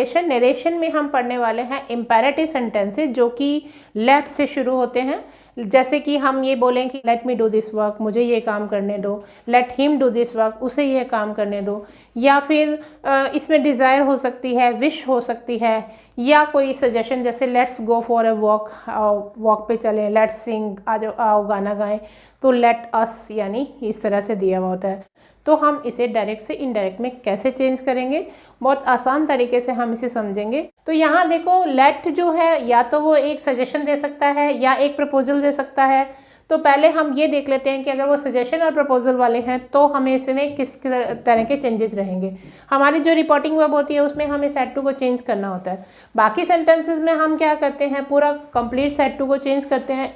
Narration में हम पढ़ने वाले हैं इम्पेरेटिव सेंटेंसेस जो कि लेट से शुरू होते हैं। जैसे कि हम ये बोलें कि let me do this work, मुझे ये काम करने दो, let him do this work, उसे ये काम करने दो, या फिर इसमें डिज़ायर हो सकती है, विश हो सकती है, या कोई सजेशन जैसे let's go for a walk, walk पे चलें, लेट्स सिंग, आओ गाना गाएं, तो लेट अस यानी इस तरह से दिया हुआ होता है। तो हम इसे डायरेक्ट से इनडायरेक्ट में कैसे चेंज करेंगे, बहुत आसान तरीके से हम इसे समझेंगे। तो यहाँ देखो लेट जो है या तो वो एक सजेशन दे सकता है या एक प्रपोजल दे सकता है। तो पहले हम ये देख लेते हैं कि अगर वो सजेशन और प्रपोजल वाले हैं तो हमें इसमें किस तरह के चेंजेस रहेंगे। हमारी जो रिपोर्टिंग वर्ब होती है उसमें हमें सेट टू को चेंज करना होता है। बाकी सेंटेंसेस में हम क्या करते हैं, पूरा कंप्लीट सेट टू को चेंज करते हैं।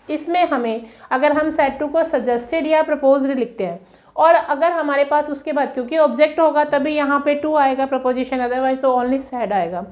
इसमें हमें अगर हम सेट टू को सजेस्टेड या प्रपोज्ड लिखते हैं और अगर हमारे पास उसके बाद क्योंकि ऑब्जेक्ट होगा तभी यहाँ पे टू आएगा प्रपोजिशन, अदरवाइज तो ओनली सेड आएगा।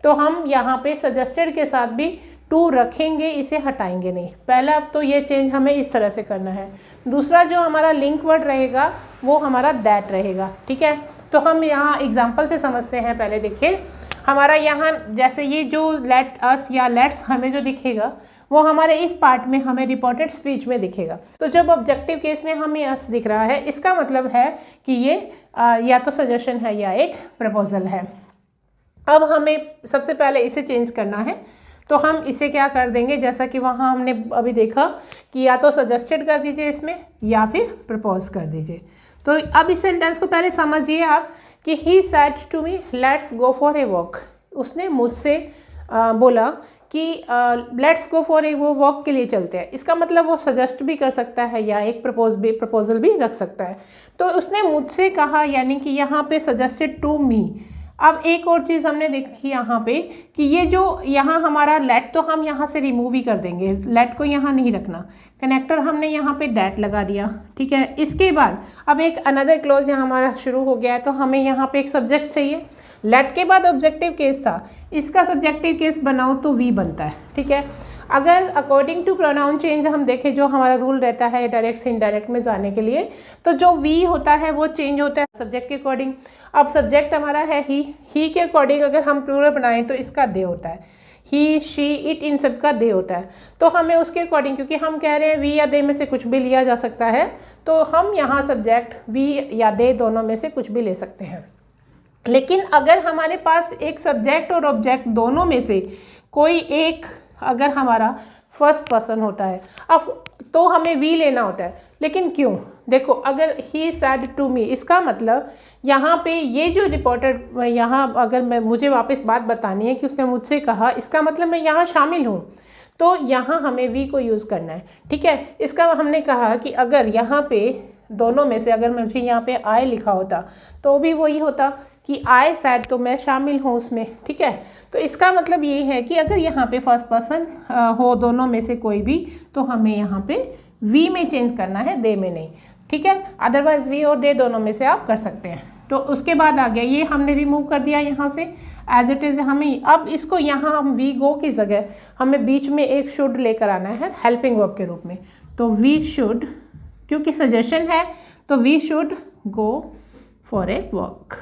तो हम यहाँ पे सजेस्टेड के साथ भी टू रखेंगे, इसे हटाएंगे नहीं। पहला तो ये चेंज हमें इस तरह से करना है। दूसरा जो हमारा लिंक वर्ड रहेगा वो हमारा दैट रहेगा, ठीक है। तो हम यहाँ एग्जाम्पल से समझते हैं। पहले देखिए हमारा यहाँ जैसे ये जो लेट अस या लेट्स हमें जो दिखेगा वो हमारे इस पार्ट में हमें रिपोर्टेड स्पीच में दिखेगा। तो जब ऑब्जेक्टिव केस में हमें अस दिख रहा है इसका मतलब है कि ये या तो सजेशन है या एक प्रपोजल है। अब हमें सबसे पहले इसे चेंज करना है। तो हम इसे क्या कर देंगे, जैसा कि वहाँ हमने अभी देखा कि या तो सजेस्टेड कर दीजिए इसमें या फिर प्रपोज कर दीजिए। तो अब इस सेंटेंस को पहले समझिए आप कि he said to me let's go for a walk. उसने मुझसे बोला कि let's go for a walk के लिए चलते हैं। इसका मतलब वो सजेस्ट भी कर सकता है या एक प्रपोजल भी रख सकता है। तो उसने मुझसे कहा यानी कि यहाँ पे सजेस्टेड टू मी। अब एक और चीज़ हमने देखी यहाँ पे कि ये जो यहाँ हमारा लेट तो हम यहाँ से रिमूव ही कर देंगे, लेट को यहाँ नहीं रखना। कनेक्टर हमने यहाँ पे दैट लगा दिया, ठीक है। इसके बाद अब एक अनदर क्लोज यहाँ हमारा शुरू हो गया है, तो हमें यहाँ पे एक सब्जेक्ट चाहिए। लेट के बाद ऑब्जेक्टिव केस था, इसका सब्जेक्टिव केस बनाओ तो वी बनता है, ठीक है। अगर अकॉर्डिंग टू प्रोनाउन चेंज हम देखें, जो हमारा रूल रहता है डायरेक्ट से इनडायरेक्ट में जाने के लिए, तो जो वी होता है वो चेंज होता है सब्जेक्ट के अकॉर्डिंग। अब सब्जेक्ट हमारा है ही के अकॉर्डिंग अगर हम प्लूरल बनाएं तो इसका दे होता है, ही शी इट इन सब का दे होता है। तो हमें उसके अकॉर्डिंग, क्योंकि हम कह रहे हैं वी या दे में से कुछ भी लिया जा सकता है, तो हम यहाँ सब्जेक्ट वी या दे दोनों में से कुछ भी ले सकते हैं। लेकिन अगर हमारे पास एक सब्जेक्ट और ऑब्जेक्ट दोनों में से कोई एक अगर हमारा फर्स्ट पर्सन होता है अब तो हमें वी लेना होता है। लेकिन क्यों, देखो अगर ही सैड टू मी, इसका मतलब यहाँ पे ये जो रिपोर्टेड, यहाँ अगर मैं मुझे वापस बात बतानी है कि उसने मुझसे कहा, इसका मतलब मैं यहाँ शामिल हूँ, तो यहाँ हमें वी को यूज़ करना है, ठीक है। इसका हमने कहा कि अगर यहाँ पे दोनों में से अगर मुझे यहाँ पे आई लिखा होता तो भी वही होता कि आई सैड, तो मैं शामिल हूँ उसमें, ठीक है। तो इसका मतलब ये है कि अगर यहाँ पे फर्स्ट पर्सन हो दोनों में से कोई भी, तो हमें यहाँ पे वी में चेंज करना है, दे में नहीं, ठीक है। अदरवाइज वी और दे दोनों में से आप कर सकते हैं। तो उसके बाद आ गया, ये हमने रिमूव कर दिया यहाँ से एज इट इज़। हमें अब इसको यहाँ हम वी गो की जगह हमें बीच में एक शुड लेकर आना है हेल्पिंग वर्ब के रूप में। तो वी शुड, क्योंकि सजेशन है तो we should go for a walk.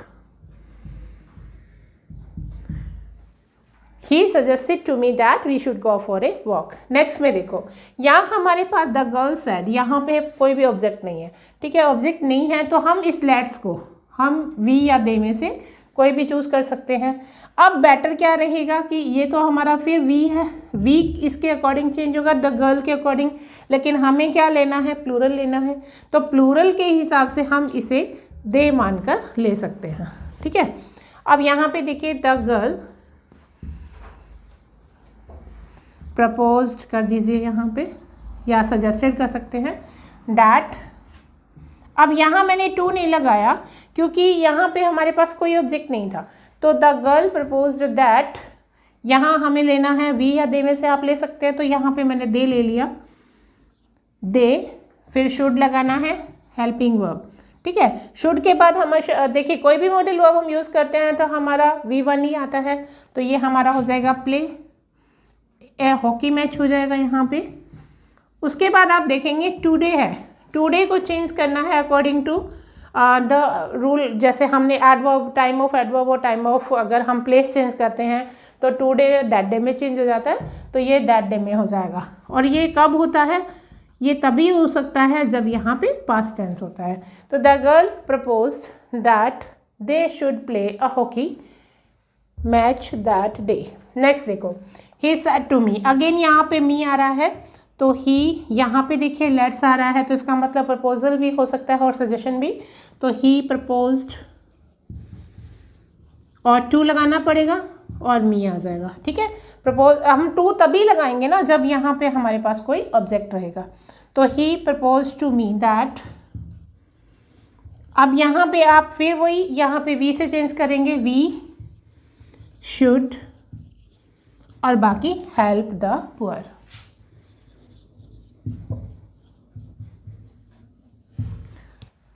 He suggested to me that we should go for a walk. Next में देखो, यहाँ हमारे पास द गर्ल सेड, यहाँ पे कोई भी ऑब्जेक्ट नहीं है, ठीक है। ऑब्जेक्ट नहीं है तो हम इस लेट्स को हम वी या दे में से कोई भी चूज़ कर सकते हैं। अब बेटर क्या रहेगा कि ये तो हमारा फिर वी है, वी इसके अकॉर्डिंग चेंज होगा द गर्ल के अकॉर्डिंग, लेकिन हमें क्या लेना है, प्लूरल लेना है। तो प्लूरल के हिसाब से हम इसे दे मानकर ले सकते हैं, ठीक है। अब यहाँ पे देखिए द गर्ल प्रपोज्ड कर दीजिए यहाँ पे, या सजेस्टेड कर सकते हैं दैट। अब यहाँ मैंने टू नहीं लगाया क्योंकि यहाँ पे हमारे पास कोई ऑब्जेक्ट नहीं था। तो द गर्ल प्रपोज्ड दैट, यहाँ हमें लेना है वी या दे में से आप ले सकते हैं। तो यहाँ पे मैंने दे ले लिया, दे, फिर शुड लगाना है हेल्पिंग वर्ब, ठीक है। शुड के बाद हम देखिए कोई भी मॉडल वर्ब हम यूज़ करते हैं तो हमारा V1 ही आता है। तो ये हमारा हो जाएगा प्ले, हॉकी मैच हो जाएगा यहाँ पे। उसके बाद आप देखेंगे टुडे है, टुडे को चेंज करना है अकॉर्डिंग टू द रूल, जैसे हमने एडवर्ब, टाइम ऑफ एडवर्ब और टाइम ऑफ अगर हम प्लेस चेंज करते हैं तो टुडे दैट डे में चेंज हो जाता है, तो ये दैट डे में हो जाएगा। और ये कब होता है, ये तभी हो सकता है जब यहाँ पे पास्ट टेंस होता है। तो the girl proposed that they should play a hockey match that day. Next देखो, he said to me, again यहाँ पे मी आ रहा है, तो ही यहाँ पे देखिए लेट्स आ रहा है, तो इसका मतलब प्रपोजल भी हो सकता है और सजेशन भी। तो ही प्रपोज्ड और टू लगाना पड़ेगा और मी आ जाएगा, ठीक है। प्रपोज हम टू तभी लगाएंगे ना जब यहाँ पे हमारे पास कोई ऑब्जेक्ट रहेगा। तो ही प्रपोज टू मी दैट, अब यहाँ पे आप फिर वही यहाँ पे वी से चेंज करेंगे, वी शुड और बाकी help the poor.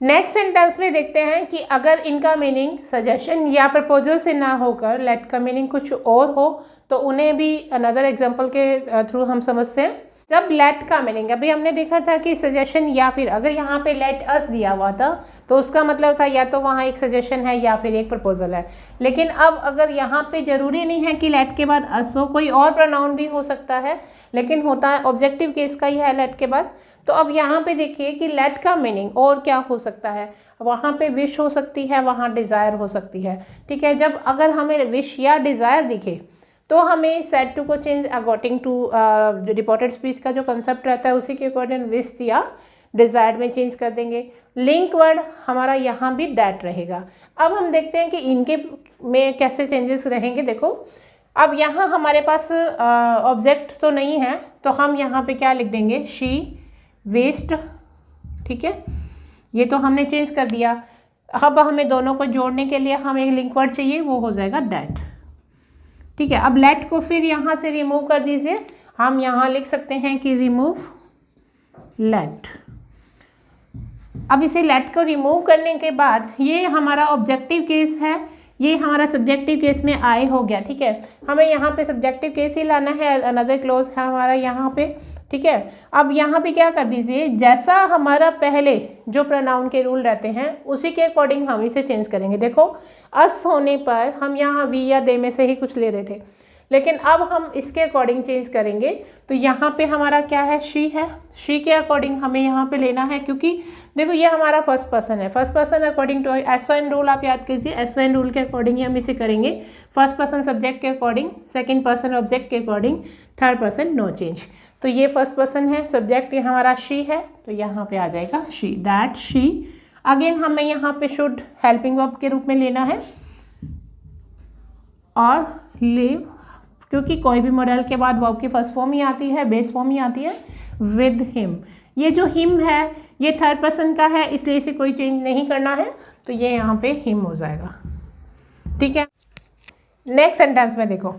Next sentence में देखते हैं कि अगर इनका मीनिंग सजेशन या प्रपोजल से ना होकर लेट का मीनिंग कुछ और हो तो उन्हें भी अनदर एग्जांपल के थ्रू हम समझते हैं। जब लेट का मीनिंग, अभी हमने देखा था कि सजेशन या फिर अगर यहाँ पे लेट अस दिया हुआ था तो उसका मतलब था या तो वहाँ एक सजेशन है या फिर एक प्रपोजल है। लेकिन अब अगर यहाँ पे ज़रूरी नहीं है कि लेट के बाद अस हो, कोई और प्रोनाउन भी हो सकता है, लेकिन होता है ऑब्जेक्टिव केस का ही है लेट के बाद। तो अब यहाँ पे देखिए कि लेट का मीनिंग और क्या हो सकता है, वहाँ पे विश हो सकती है, वहाँ डिज़ायर हो सकती है, ठीक है। जब अगर हमें विश या डिज़ायर दिखे तो हमें सेड टू को चेंज अकॉर्डिंग टू जो रिपोर्टेड स्पीच का जो कंसेप्ट रहता है उसी के अकॉर्डिंग विश या डिज़ायर्ड में चेंज कर देंगे। लिंक वर्ड हमारा यहाँ भी दैट रहेगा। अब हम देखते हैं कि इनके में कैसे चेंजेस रहेंगे। देखो अब यहाँ हमारे पास ऑब्जेक्ट तो नहीं है, तो हम यहाँ पे क्या लिख देंगे, शी वेस्ट, ठीक है, ये तो हमने चेंज कर दिया। अब हमें दोनों को जोड़ने के लिए हमें एक लिंक वर्ड चाहिए, वो हो जाएगा दैट, ठीक है। अब लेट को फिर यहाँ से रिमूव कर दीजिए, हम यहाँ लिख सकते हैं कि रिमूव लेट। अब इसे लेट को रिमूव करने के बाद ये हमारा ऑब्जेक्टिव केस है, ये हमारा सब्जेक्टिव केस में आए हो गया, ठीक है। हमें यहाँ पे सब्जेक्टिव केस ही लाना है, अनदर क्लोज है हमारा यहाँ पे, ठीक है। अब यहाँ पे क्या कर दीजिए, जैसा हमारा पहले जो प्रोनाउन के रूल रहते हैं उसी के अकॉर्डिंग हम इसे चेंज करेंगे। देखो अस होने पर हम यहाँ वी या दे में से ही कुछ ले रहे थे, लेकिन अब हम इसके अकॉर्डिंग चेंज करेंगे। तो यहाँ पे हमारा क्या है, शी है, शी के अकॉर्डिंग हमें यहाँ पे लेना है, क्योंकि देखो ये हमारा फर्स्ट पर्सन है। First person according to SON rule आप याद कीजिए, एसओएन रूल के अकॉर्डिंग ही हम इसे करेंगे। फर्स्ट पर्सन सब्जेक्ट के अकॉर्डिंग, सेकंड पर्सन ऑब्जेक्ट के according, third person no change. तो ये फर्स्ट पर्सन है, सब्जेक्ट ये हमारा शी है, तो यहाँ पे आ जाएगा शी, दैट शी। अगेन हमें यहाँ पे शुड हेल्पिंग वर्ब के रूप में लेना है, और लिव, क्योंकि कोई भी मॉडल के बाद वर्ब की फर्स्ट फॉर्म ही आती है, बेस फॉर्म ही आती है, विद हिम। ये जो हिम है ये थर्ड पर्सन का है, इसलिए इसे कोई चेंज नहीं करना है, तो ये यहाँ पे हिम हो जाएगा, ठीक है। नेक्स्ट सेंटेंस में देखो,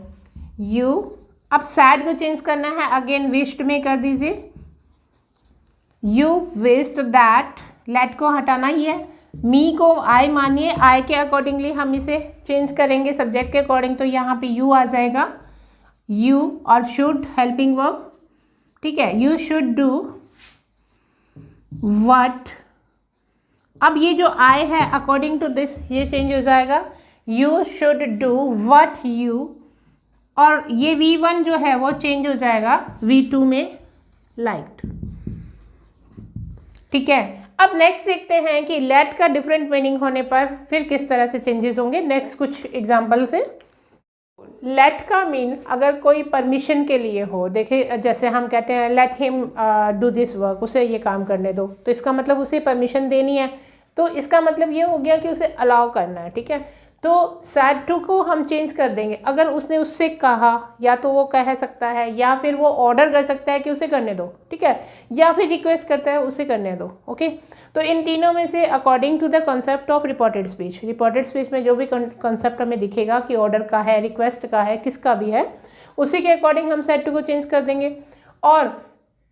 यू, अब सैड को चेंज करना है, अगेन विश्ड में कर दीजिए, यू विश्ड दैट, लेट को हटाना ही है, मी को आई मानिए, आई के अकॉर्डिंगली हम इसे चेंज करेंगे सब्जेक्ट के अकॉर्डिंग, तो यहाँ पे यू आ जाएगा, यू और शुड हेल्पिंग वर्ब, ठीक है, यू शुड डू व्हाट। अब ये जो आई है अकॉर्डिंग टू दिस ये चेंज हो जाएगा, you should do what you, और ये V1 जो है वो चेंज हो जाएगा V2 में लाइक्ड, ठीक है। अब नेक्स्ट देखते हैं कि लेट का डिफरेंट मीनिंग होने पर फिर किस तरह से चेंजेस होंगे। नेक्स्ट कुछ एग्जांपल से, लेट का मीन अगर कोई परमिशन के लिए हो, देखिए जैसे हम कहते हैं let him do this work, उसे ये काम करने दो, तो इसका मतलब उसे परमिशन देनी है, तो इसका मतलब ये हो गया कि उसे अलाउ करना है, ठीक है। तो सैड टू को हम चेंज कर देंगे, अगर उसने उससे कहा या तो वो कह सकता है, या फिर वो ऑर्डर कर सकता है कि उसे करने दो, ठीक है, या फिर रिक्वेस्ट करता है उसे करने दो, ओके। तो इन तीनों में से according to the concept of reported speech, reported speech में जो भी कॉन्सेप्ट हमें दिखेगा कि ऑर्डर का है, रिक्वेस्ट का है, किसका भी है, उसी के अकॉर्डिंग हम सैड टू को चेंज कर देंगे। और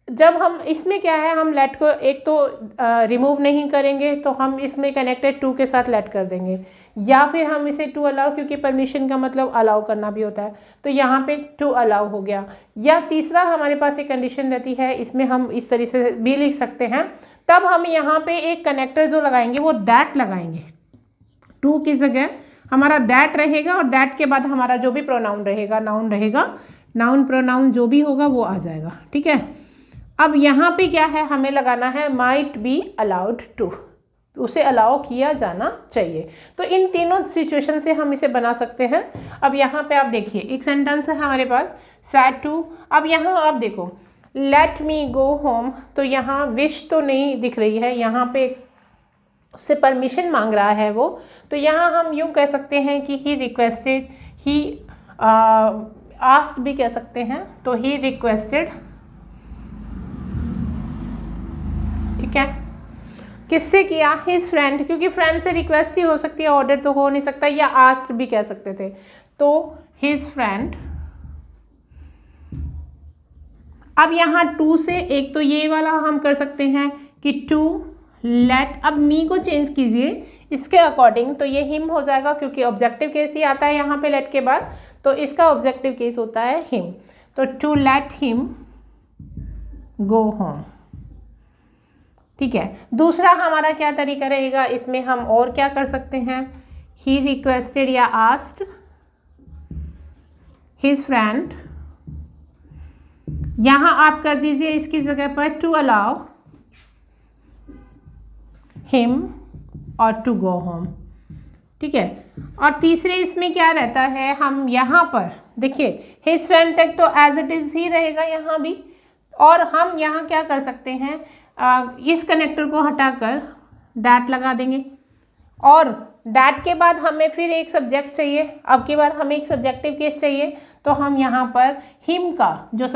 जब हम इसमें क्या है, हम लेट को एक तो रिमूव नहीं करेंगे, तो हम इसमें कनेक्टेड टू के साथ लेट कर देंगे, या फिर हम इसे टू अलाउ, क्योंकि परमिशन का मतलब अलाउ करना भी होता है, तो यहाँ पे टू अलाउ हो गया। या तीसरा हमारे पास एक कंडीशन रहती है, इसमें हम इस तरीके से भी लिख सकते हैं, तब हम यहाँ पे एक कनेक्टर जो लगाएंगे वो दैट लगाएंगे। टू की जगह हमारा दैट रहेगा, और दैट के बाद हमारा जो भी प्रोनाउन रहेगा, नाउन रहेगा, नाउन प्रोनाउन जो भी होगा वो आ जाएगा। ठीक है, अब यहाँ पे क्या है, हमें लगाना है माइट बी अलाउड टू, उसे अलाउ किया जाना चाहिए। तो इन तीनों सिचुएशन से हम इसे बना सकते हैं। अब यहाँ पे आप देखिए, एक सेंटेंस है हमारे पास, सैड टू। अब यहाँ आप देखो, लेट मी गो होम, तो यहाँ विश तो नहीं दिख रही है, यहाँ पे उससे परमिशन मांग रहा है वो, तो यहाँ हम यूँ कह सकते हैं कि ही रिक्वेस्टेड, ही आस्क्ड भी कह सकते हैं, तो ही रिक्वेस्टेड। ठीक है, किससे किया, हिज फ्रेंड, क्योंकि फ्रेंड से रिक्वेस्ट ही हो सकती है, ऑर्डर तो हो नहीं सकता, या आस्क्ड भी कह सकते थे, तो हिज फ्रेंड। अब यहाँ टू से एक तो ये वाला हम कर सकते हैं कि टू लेट, अब मी को चेंज कीजिए इसके अकॉर्डिंग, तो ये हिम हो जाएगा, क्योंकि ऑब्जेक्टिव केस ही आता है यहाँ पे लेट के बाद, तो इसका ऑब्जेक्टिव केस होता है हिम, तो to let him go home. ठीक है, दूसरा हमारा क्या तरीका रहेगा, इसमें हम और क्या कर सकते हैं, ही रिक्वेस्टेड या आस्क्ड हिज फ्रेंड, यहाँ आप कर दीजिए इसकी जगह पर टू अलाउ हिम और टू गो होम। ठीक है, और तीसरे इसमें क्या रहता है, हम यहाँ पर देखिए हिज फ्रेंड तक तो एज इट इज़ ही रहेगा यहाँ भी, और हम यहाँ क्या कर सकते हैं, इस कनेक्टर को हटाकर डैट लगा देंगे, और डैट के बाद हमें फिर एक सब्जेक्ट चाहिए, अब की बार हमें एक सब्जेक्टिव केस चाहिए, तो हम यहाँ पर हिम का जो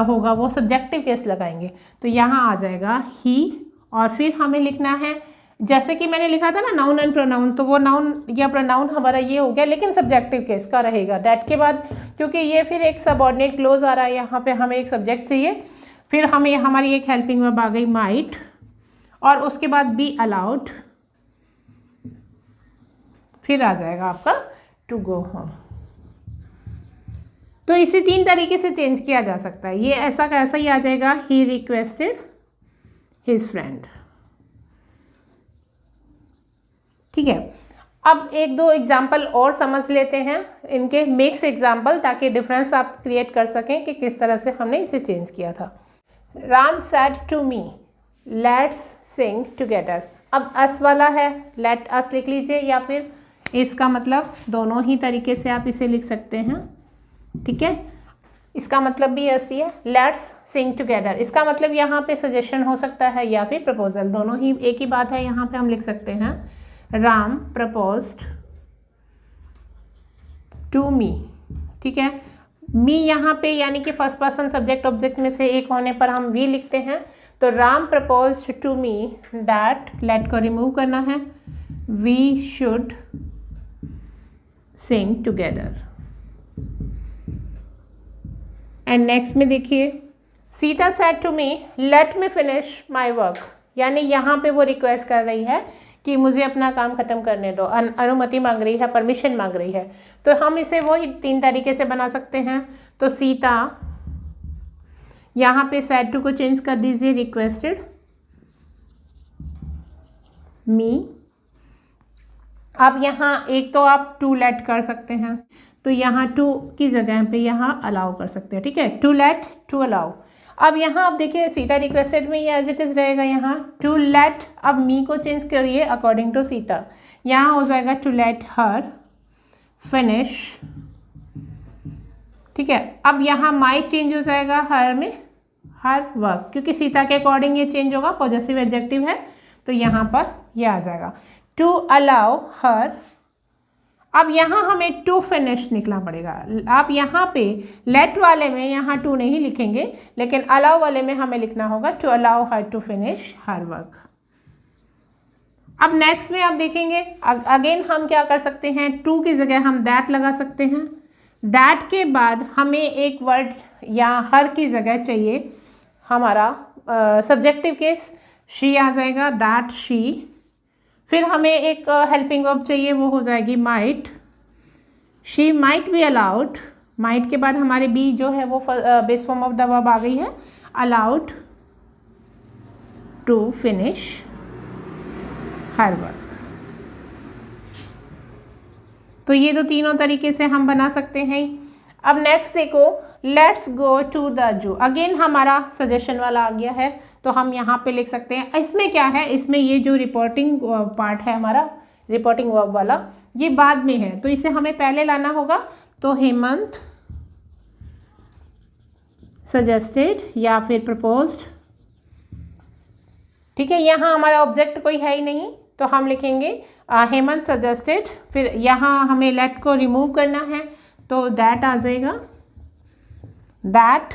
होगा वो सब्जेक्टिव केस लगाएंगे, तो यहाँ आ जाएगा ही, और फिर हमें लिखना है जैसे कि मैंने लिखा था ना नाउन एंड प्रोनाउन, तो वो नाउन या प्रोनाउन हमारा ये हो गया, लेकिन सब्जेक्टिव केस का रहेगा डैट के बाद, क्योंकि ये फिर एक सबऑर्डिनेट क्लोज आ रहा है, यहाँ पे हमें एक सब्जेक्ट चाहिए, फिर हमें हमारी एक हेल्पिंग वर्ब आ गई माइट, और उसके बाद बी अलाउड, फिर आ जाएगा आपका टू गो होम। तो इसे तीन तरीके से चेंज किया जा सकता है, ये ऐसा का ऐसा ही आ जाएगा, ही रिक्वेस्टेड हिज फ्रेंड। ठीक है, अब एक दो एग्जाम्पल और समझ लेते हैं, इनके मिक्स एग्जाम्पल, ताकि डिफरेंस आप क्रिएट कर सकें कि किस तरह से हमने इसे चेंज किया था। Ram said to me let's sing together. अब अस वाला है, लेट अस लिख लीजिए, या फिर इसका मतलब दोनों ही तरीके से आप इसे लिख सकते हैं। ठीक है, इसका मतलब भी ऐसी है, लेट्स सिंग टुगेदर, इसका मतलब यहाँ पे सजेशन हो सकता है या फिर प्रपोजल, दोनों ही एक ही बात है, यहाँ पे हम लिख सकते हैं राम प्रपोज्ड टू मी। ठीक है, मी यहाँ पे यानी कि फर्स्ट पर्सन सब्जेक्ट ऑब्जेक्ट में से एक होने पर हम वी लिखते हैं, तो Ram proposed to me that, let को रिमूव करना है, we should sing together. And next में देखिए, Sita said to me let me finish my work, यानी यहाँ पे वो रिक्वेस्ट कर रही है कि मुझे अपना काम ख़त्म करने दो, अनुमति मांग रही है, परमिशन मांग रही है, तो हम इसे वो ही तीन तरीके से बना सकते हैं। तो सीता, यहाँ पे सेड टू को चेंज कर दीजिए रिक्वेस्टेड मी। अब यहाँ एक तो आप टू लेट कर सकते हैं, तो यहाँ टू की जगह पे यहाँ अलाउ कर सकते हैं। ठीक है, टू लेट टू अलाउ। अब यहाँ आप देखिए सीता रिक्वेस्टेड में ये एज इट इज़ रहेगा, यहाँ टू लेट, अब मी को चेंज करिए अकॉर्डिंग टू सीता, यहाँ हो जाएगा टू लेट हर फिनिश। ठीक है, अब यहाँ माई चेंज हो जाएगा हर में हर वर्क, क्योंकि सीता के अकॉर्डिंग ये चेंज होगा, पॉजेसिव एडजेक्टिव है, तो यहाँ पर ये आ जाएगा टू अलाउ हर। अब यहाँ हमें टू फिनिश निकला पड़ेगा, आप यहाँ पे लेट वाले में यहाँ टू नहीं लिखेंगे, लेकिन अलाउ वाले में हमें लिखना होगा to allow her to finish her work. अब नेक्स्ट में आप देखेंगे अगेन हम क्या कर सकते हैं, टू की जगह हम दैट लगा सकते हैं, दैट के बाद हमें एक वर्ड या हर की जगह चाहिए हमारा सब्जेक्टिव केस शी आ जाएगा, दैट शी। फिर हमें एक हेल्पिंग वर्ब चाहिए, वो हो जाएगी might, she might be allowed. Might के बाद हमारे बी जो है वो base form of the verb आ गई है, allowed to finish her work. तो ये तो तीनों तरीके से हम बना सकते हैं। अब नेक्स्ट देखो, let's go to the zoo. Again हमारा सजेशन वाला आ गया है, तो हम यहाँ पे लिख सकते हैं। इसमें क्या है, इसमें ये जो रिपोर्टिंग पार्ट है हमारा, रिपोर्टिंग वर्ब वाला, ये बाद में है, तो इसे हमें पहले लाना होगा। तो हेमंत सजेस्टेड या फिर प्रपोज्ड, ठीक है। यहाँ हमारा ऑब्जेक्ट कोई है ही नहीं, तो हम लिखेंगे हेमंत सजेस्टेड। फिर यहाँ हमें लेट को रिमूव करना है, तो दैट आ जाएगा, दैट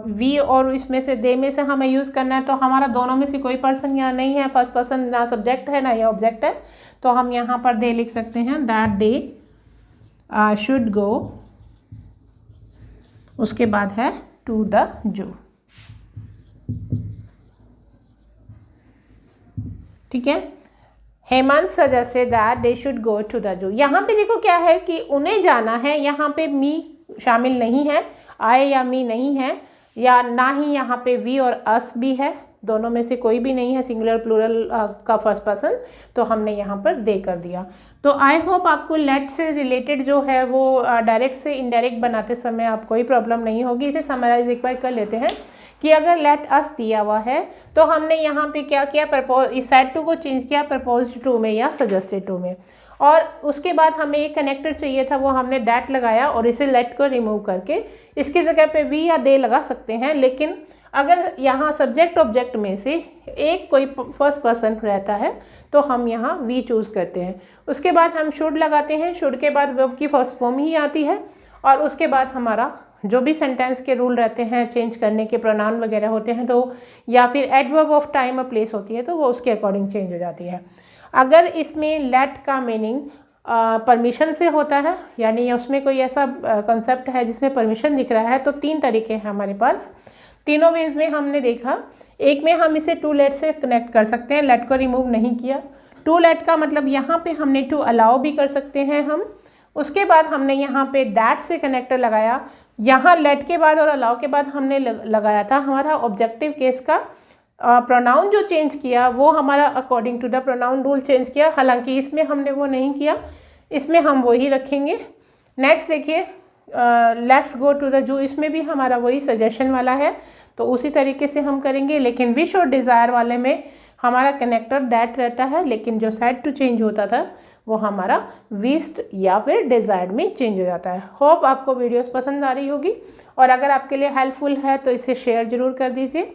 वी और इसमें से दे में से हमें यूज़ करना है। तो हमारा दोनों में से कोई पर्सन यहाँ नहीं है, फर्स्ट पर्सन ना सब्जेक्ट है ना ये ऑब्जेक्ट है, तो हम यहाँ पर दे लिख सकते हैं, दैट दे शुड गो, उसके बाद है टू द जू, ठीक है। Hemant suggested that they should go to the zoo. यहाँ पे देखो क्या है कि उन्हें जाना है, यहाँ पे मी शामिल नहीं है, आए या मी नहीं है, या ना ही यहाँ पे वी और अस भी है, दोनों में से कोई भी नहीं है, सिंगुलर प्लूरल का फर्स्ट पर्सन, तो हमने यहाँ पर दे कर दिया। तो आई होप आपको लेट से रिलेटेड जो है वो डायरेक्ट से इनडायरेक्ट बनाते समय आप कोई प्रॉब्लम नहीं होगी। इसे समराइज एक बार कर लेते हैं कि अगर लेट अस दिया हुआ है तो हमने यहाँ पे क्या किया, प्रपोज, इस सेड टू को चेंज किया प्रपोज्ड टू में या सजेस्टेड टू में, और उसके बाद हमें एक कनेक्टर चाहिए था, वो हमने दैट लगाया और इसे लेट को रिमूव करके इसकी जगह पे वी या दे लगा सकते हैं। लेकिन अगर यहाँ सब्जेक्ट ऑब्जेक्ट में से एक कोई फर्स्ट पर्सन रहता है तो हम यहाँ वी चूज़ करते हैं। उसके बाद हम शुड लगाते हैं, शुड के बाद वर्ब की फर्स्ट फॉर्म ही आती है, और उसके बाद हमारा जो भी सेंटेंस के रूल रहते हैं चेंज करने के, प्रोनाउन वगैरह होते हैं, तो या फिर एडवर्ब ऑफ टाइम और प्लेस होती है, तो वो उसके अकॉर्डिंग चेंज हो जाती है। अगर इसमें लेट का मीनिंग परमिशन से होता है, यानी उसमें कोई ऐसा कंसेप्ट है जिसमें परमिशन दिख रहा है, तो तीन तरीके हैं हमारे पास। तीनों वेज में हमने देखा, एक में हम इसे टू लेट से कनेक्ट कर सकते हैं, लेट को रिमूव नहीं किया। टू लेट का मतलब यहाँ पे हमने टू अलाउ भी कर सकते हैं हम। उसके बाद हमने यहाँ पे दैट से कनेक्टर लगाया, यहाँ लेट के बाद और अलाउ के बाद हमने लगाया था हमारा ऑब्जेक्टिव केस का प्रोनाउन जो चेंज किया वो हमारा according to the pronoun rule change किया। हालांकि इसमें हमने वो नहीं किया, इसमें हम वही रखेंगे। नेक्स्ट देखिए, लेट्स गो टू द जू, इसमें भी हमारा वही सजेशन वाला है, तो उसी तरीके से हम करेंगे। लेकिन विश और डिज़ायर वाले में हमारा कनेक्टर दैट रहता है, लेकिन जो सेड टू चेंज होता था वो हमारा विश्ड या फिर डिज़ायर्ड में चेंज हो जाता है। होप आपको वीडियोस पसंद आ रही होगी, और अगर आपके लिए हेल्पफुल है तो इसे शेयर ज़रूर कर दीजिए।